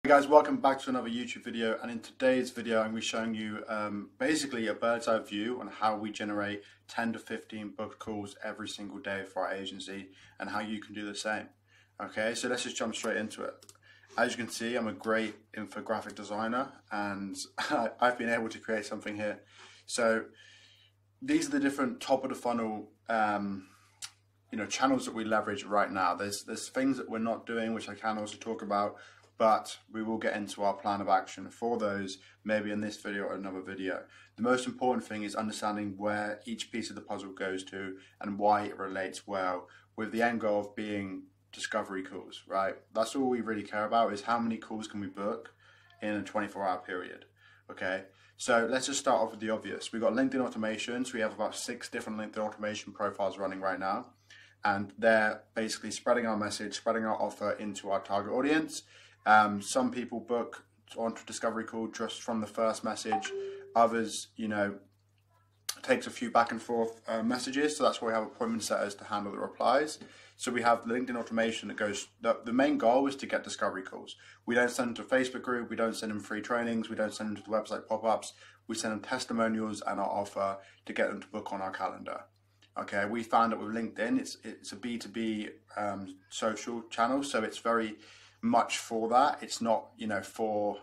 Hey guys, welcome back to another YouTube video, and in today's video I'm going to be showing you basically a bird's eye view on how we generate 10 to 15 booked calls every single day for our agency and how you can do the same. Okay, so let's just jump straight into it. As you can see, I'm a great infographic designer and I've been able to create something here. So these are the different top of the funnel channels that we leverage right now. There's things that we're not doing which I can also talk about, but we will get into our plan of action for those maybe in this video or another video. The most important thing is understanding where each piece of the puzzle goes to and why it relates well, with the end goal of being discovery calls, right? That's all we really care about, is how many calls can we book in a 24-hour period. Okay, so let's just start off with the obvious. We've got LinkedIn automation, so we have about 6 different LinkedIn automation profiles running right now, and they're basically spreading our message, spreading our offer into our target audience. Some people book onto discovery call just from the first message. Others, takes a few back and forth messages. So that's why we have appointment setters to handle the replies. So we have LinkedIn automation that goes, the main goal is to get discovery calls. We don't send them to a Facebook group. We don't send them free trainings. We don't send them to the website pop-ups. We send them testimonials and our offer to get them to book on our calendar. Okay, we found that with LinkedIn, it's a B2B social channel. So it's very much for that. It's not, for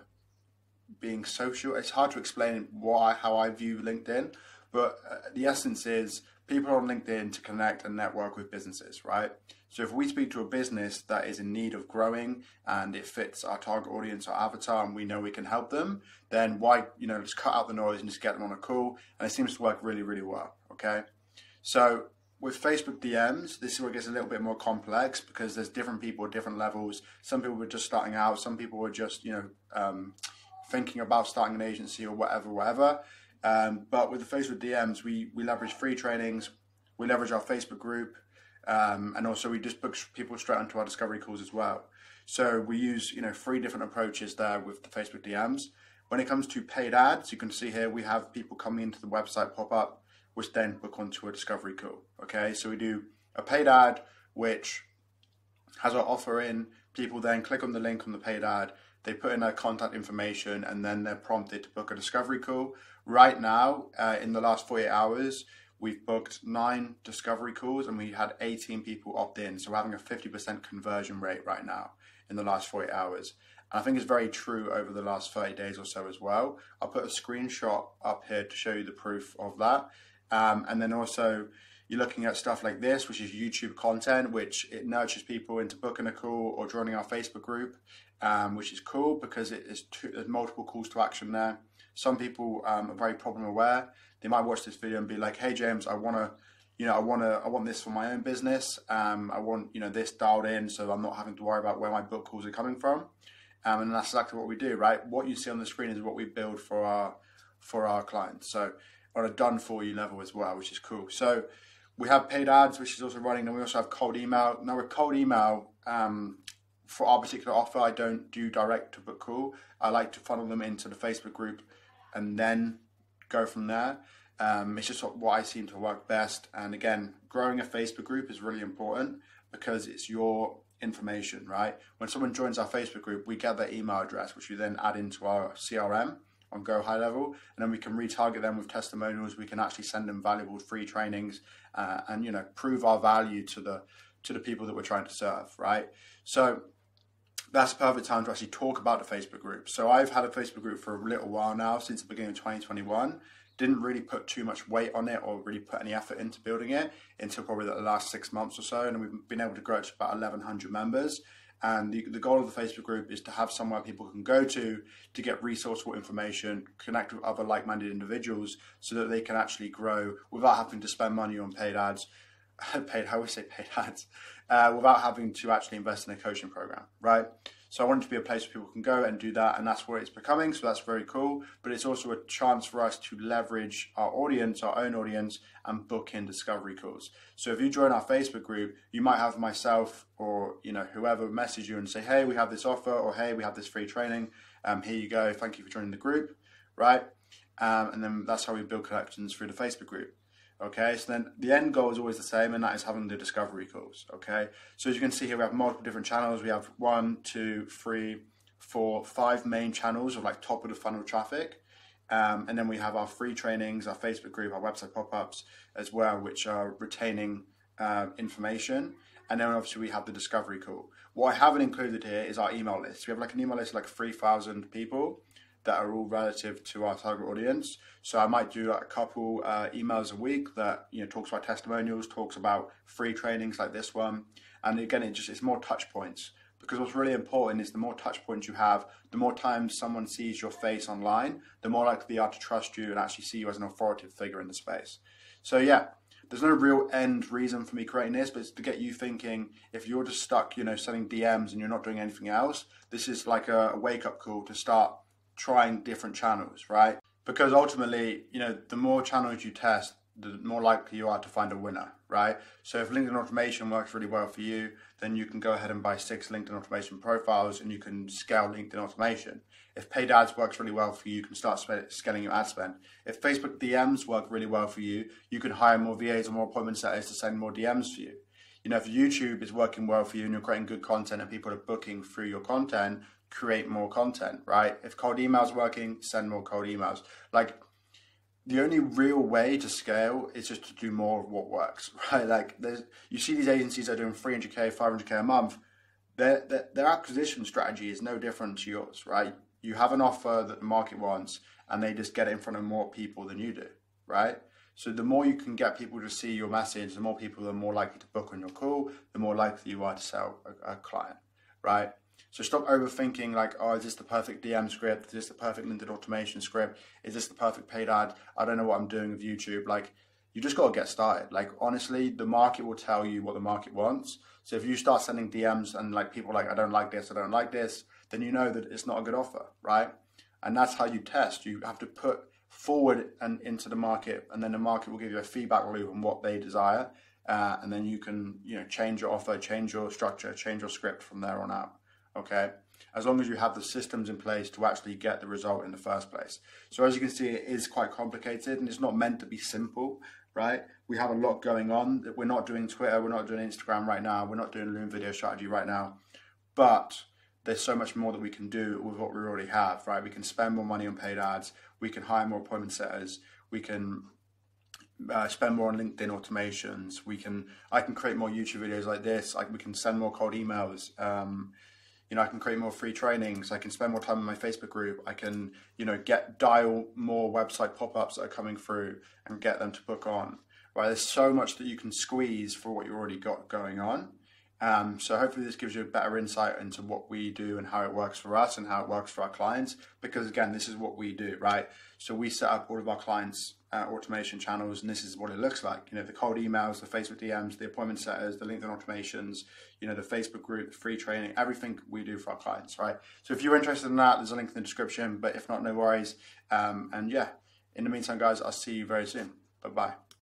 being social. It's hard to explain how I view LinkedIn, but the essence is people are on LinkedIn to connect and network with businesses, right? So if we speak to a business that is in need of growing and it fits our target audience, our avatar, and we know we can help them, then why, just cut out the noise and just get them on a call. And it seems to work really, really well. Okay, so with Facebook DMs, this is where it gets a little bit more complex because there's different people at different levels. Some people were just starting out. Some people were just, thinking about starting an agency or whatever. But with the Facebook DMs, we leverage free trainings. We leverage our Facebook group. And also we just book people straight onto our discovery calls as well. So we use, 3 different approaches there with the Facebook DMs. When it comes to paid ads, you can see here we have people coming into the website pop-up, which then book onto a discovery call. Okay, so we do a paid ad, which has our offer in. People then click on the link on the paid ad, they put in their contact information, and then they're prompted to book a discovery call. Right now, in the last 48 hours, we've booked 9 discovery calls and we had 18 people opt in. So we're having a 50% conversion rate right now in the last 48 hours. And I think it's very true over the last 30 days or so as well. I'll put a screenshot up here to show you the proof of that. And then also you're looking at stuff like this, which is YouTube content, which it nurtures people into booking a call or joining our Facebook group, which is cool because there's multiple calls to action there. Some people are very problem aware. They might watch this video and be like, "Hey James, I want this for my own business. I want this dialed in, so I'm not having to worry about where my book calls are coming from." And that's exactly what we do, right? What you see on the screen is what we build for our clients. So on a done for you level as well, which is cool. So we have paid ads, which is also running, and we also have cold email. Now with cold email, for our particular offer, I don't do direct to book call. I like to funnel them into the Facebook group and then go from there. It's just what I seem to work best. And again, growing a Facebook group is really important because it's your information, right? When someone joins our Facebook group, we get their email address, which we then add into our CRM on Go High Level, and then we can retarget them with testimonials. We can actually send them valuable free trainings and prove our value to the people that we're trying to serve, right? So that's a perfect time to actually talk about the Facebook group. So I've had a Facebook group for a little while now, since the beginning of 2021. Didn't really put too much weight on it or really put any effort into building it until probably the last 6 months or so, and we've been able to grow it to about 1,100 members. And the goal of the Facebook group is to have somewhere people can go to get resourceful information, connect with other like-minded individuals so that they can actually grow without having to spend money on paid ads, without having to actually invest in a coaching program, right? So I want it to be a place where people can go and do that, and that's where it's becoming, so that's very cool. But it's also a chance for us to leverage our audience, our own audience, and book in discovery calls. So if you join our Facebook group, you might have myself or whoever message you and say, "Hey, we have this offer," or "Hey, we have this free training. Here you go. Thank you for joining the group," right? And then that's how we build connections through the Facebook group. Okay, so then the end goal is always the same, and that is having the discovery calls. Okay, so as you can see here, we have multiple different channels. We have 1, 2, 3, for 5 main channels of like top of the funnel traffic. And then we have our free trainings, our Facebook group, our website pop-ups as well, which are retaining information. And then obviously we have the discovery call. What I haven't included here is our email list. We have like an email list of like 3,000 people that are all relative to our target audience. So I might do like a couple emails a week that, you know, talks about testimonials, talks about free trainings like this one. And again, it's more touch points, because what's really important is the more touch points you have, the more times someone sees your face online, the more likely they are to trust you and actually see you as an authoritative figure in the space. So yeah, there's no real end reason for me creating this, but it's to get you thinking. If you're just stuck, you know, sending DMs and you're not doing anything else, this is like a wake-up call to start trying different channels, right? Because ultimately, you know, the more channels you test, the more likely you are to find a winner, right? So if LinkedIn automation works really well for you, then you can go ahead and buy 6 LinkedIn automation profiles and you can scale LinkedIn automation. If paid ads works really well for you, you can start scaling your ad spend. If Facebook DMs work really well for you, you can hire more VAs or more appointment setters to send more DMs for you. You know, if YouTube is working well for you and you're creating good content and people are booking through your content, create more content, right? If cold emails working, send more cold emails. Like, the only real way to scale is just to do more of what works, right? Like, you see these agencies that are doing 300K, 500K a month. Their acquisition strategy is no different to yours, right? You have an offer that the market wants and they just get it in front of more people than you do, right? So the more you can get people to see your message, the more people are more likely to book on your call, the more likely you are to sell a client, right? So stop overthinking like, oh, is this the perfect DM script? Is this the perfect LinkedIn automation script? Is this the perfect paid ad? I don't know what I'm doing with YouTube. Like, you just got to get started. Like, honestly, the market will tell you what the market wants. So if you start sending DMs and like people like, I don't like this, then you know that it's not a good offer, right? And that's how you test. You have to put forward and into the market, and then the market will give you a feedback loop on what they desire. And then you can, you know, change your offer, change your structure, change your script from there on out. Okay, as long as you have the systems in place to actually get the result in the first place. So as you can see, it is quite complicated and it's not meant to be simple, right? We have a lot going on. We're not doing Twitter, we're not doing Instagram right now, we're not doing Loom video strategy right now, but there's so much more that we can do with what we already have, right? We can spend more money on paid ads, we can hire more appointment setters, we can spend more on LinkedIn automations, I can create more YouTube videos like this, we can send more cold emails, you know, I can create more free trainings. I can spend more time in my Facebook group. I can, you know, dial more website pop-ups that are coming through and get them to book on. Right? There's so much that you can squeeze for what you already got going on. So hopefully this gives you a better insight into what we do and how it works for us and how it works for our clients. Because again, this is what we do, right? So we set up all of our clients' automation channels, and this is what it looks like. You know, the cold emails, the Facebook DMs, the appointment setters, the LinkedIn automations, you know, the Facebook group, the free training, everything we do for our clients, right? So if you're interested in that, there's a link in the description, but if not, no worries. And yeah, in the meantime, guys, I'll see you very soon. Bye-bye.